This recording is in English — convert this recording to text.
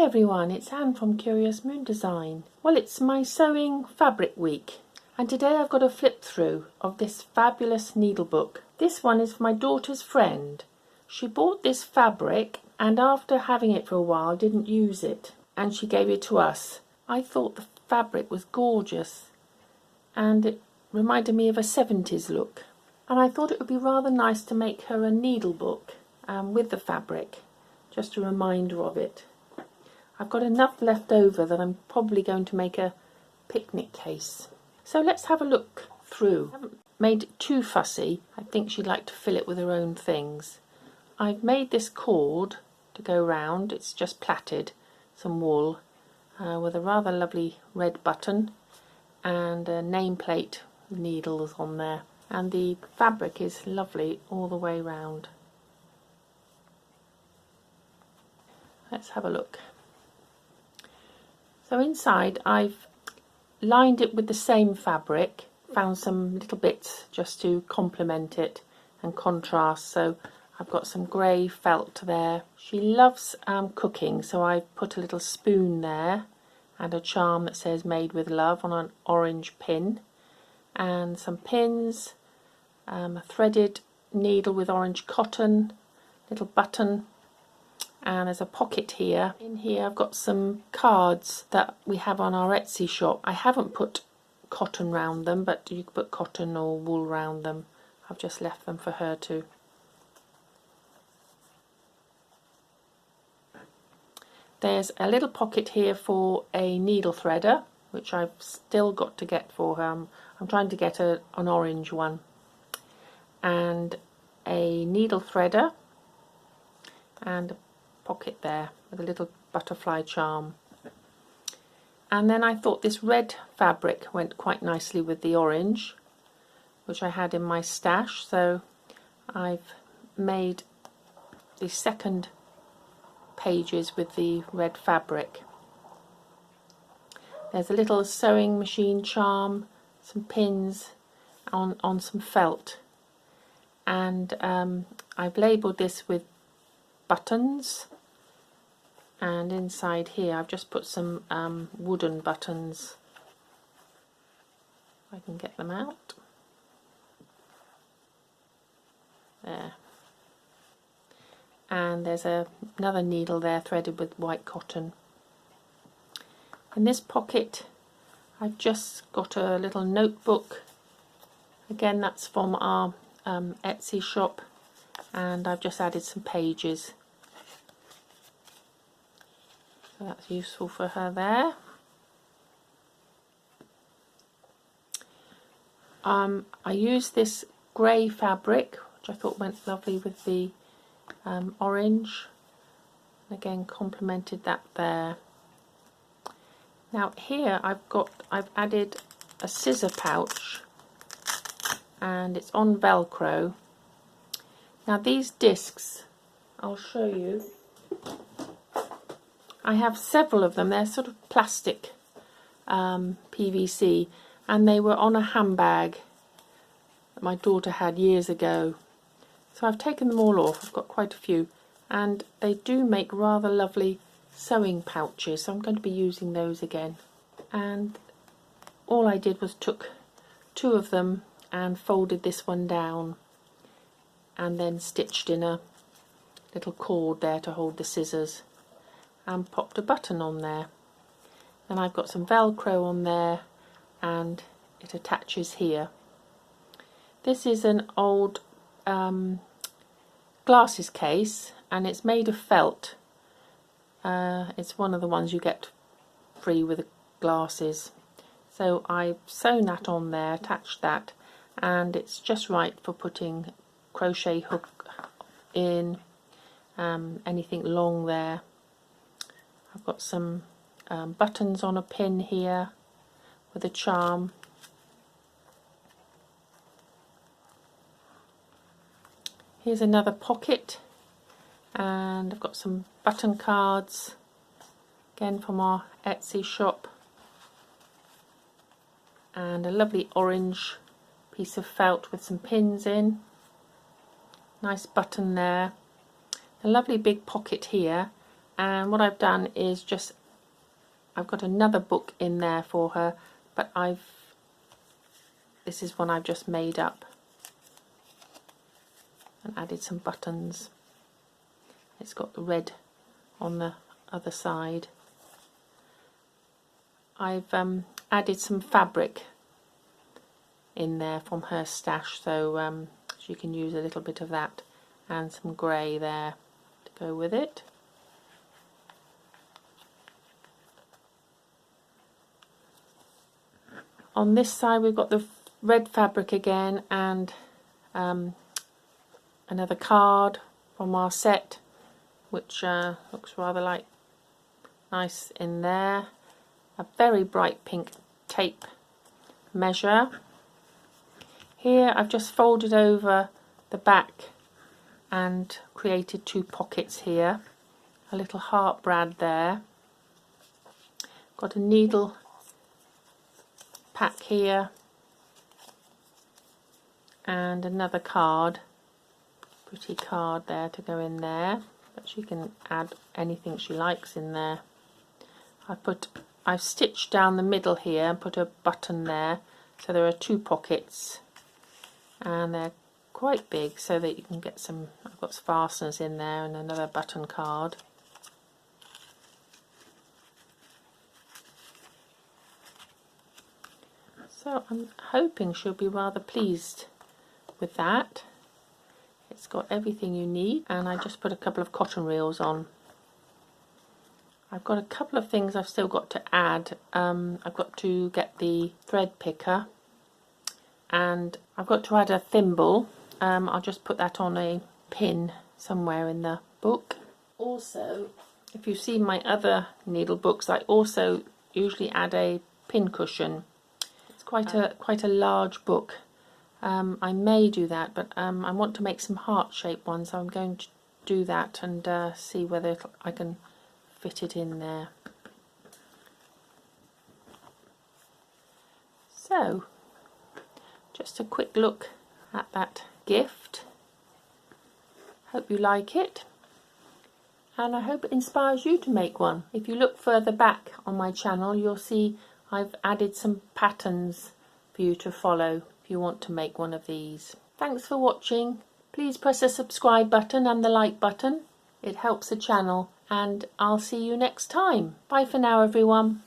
everyone, it's Anne from Curious Moon Design. Well, it's my sewing fabric week, and today I've got a flip through of this fabulous Needlebook. This one is for my daughter's friend. She bought this fabric and after having it for a while didn't use it, and she gave it to us. I thought the fabric was gorgeous and it reminded me of a 70s look, and I thought it would be rather nice to make her a needlebook with the fabric, just a reminder of it. I've got enough left over that I'm probably going to make a picnic case. So let's have a look through. I haven't made it too fussy. I think she'd like to fill it with her own things. I've made this cord to go round. It's just plaited some wool with a rather lovely red button and a nameplate with needles on there. And the fabric is lovely all the way round. Let's have a look. So inside I've lined it with the same fabric, found some little bits just to complement it and contrast. So I've got some grey felt there. She loves cooking, so I've put a little spoon there and a charm that says made with love on an orange pin, and some pins, a threaded needle with orange cotton, little button, and there's a pocket here. In here I've got some cards that we have on our Etsy shop. I haven't put cotton round them, but you could put cotton or wool round them. I've just left them for her to. There's a little pocket here for a needle threader, which I've still got to get for her. I'm trying to get an orange one. And a needle threader and a pocket there with a little butterfly charm. And then I thought this red fabric went quite nicely with the orange, which I had in my stash, so I've made the second pages with the red fabric. There's a little sewing machine charm, some pins on some felt, and I've labelled this with buttons, and inside here I've just put some wooden buttons. If I can get them out. There. And there's another needle there threaded with white cotton. In this pocket I've just got a little notebook. Again, that's from our Etsy shop, and I've just added some pages. So that's useful for her there. I used this grey fabric, which I thought went lovely with the orange. Again, complemented that there. Now here I've added a scissor pouch, and it's on Velcro. Now these discs, I'll show you. I have several of them. They're sort of plastic PVC, and they were on a handbag that my daughter had years ago. So I've taken them all off. I've got quite a few, and they do make rather lovely sewing pouches, so I'm going to be using those again. And all I did was took two of them and folded this one down, and then stitched in a little cord there to hold the scissors, and popped a button on there. Then I've got some Velcro on there, and it attaches here. This is an old glasses case, and it's made of felt. It's one of the ones you get free with the glasses. So I've sewn that on there, attached that, and it's just right for putting crochet hook in, anything long there. I've got some buttons on a pin here with a charm. Here's another pocket, and I've got some button cards, again from our Etsy shop, and a lovely orange piece of felt with some pins in. Nice button there. A lovely big pocket here, and what I've done is I've got another book in there for her, but this is one I've just made up and added some buttons. It's got the red on the other side. I've added some fabric in there from her stash, so she can use a little bit of that, and some grey there to go with it. On this side we've got the red fabric again, and another card from our set, which looks rather nice in there. A very bright pink tape measure. Here I've just folded over the back and created 2 pockets here. A little heart brad there. Got a needle pack here and another card, pretty card there to go in there, but she can add anything she likes in there. I've stitched down the middle here and put a button there, so there are 2 pockets, and they're quite big so that you can get some. I've got fasteners in there and another button card. So I'm hoping she'll be rather pleased with that. It's got everything you need, and I just put a couple of cotton reels on. I've got a couple of things I've still got to add. I've got to get the thread picker, and I've got to add a thimble. I'll just put that on a pin somewhere in the book. Also, if you've seen my other needle books, I also usually add a pin cushion. Quite a large book. I may do that, but I want to make some heart-shaped ones, so I'm going to do that and see whether I can fit it in there. So, just a quick look at that gift. Hope you like it, and I hope it inspires you to make one. If you look further back on my channel, you'll see I've added some patterns for you to follow if you want to make one of these. Thanks for watching. Please press the subscribe button and the like button. It helps the channel, and I'll see you next time. Bye for now, everyone.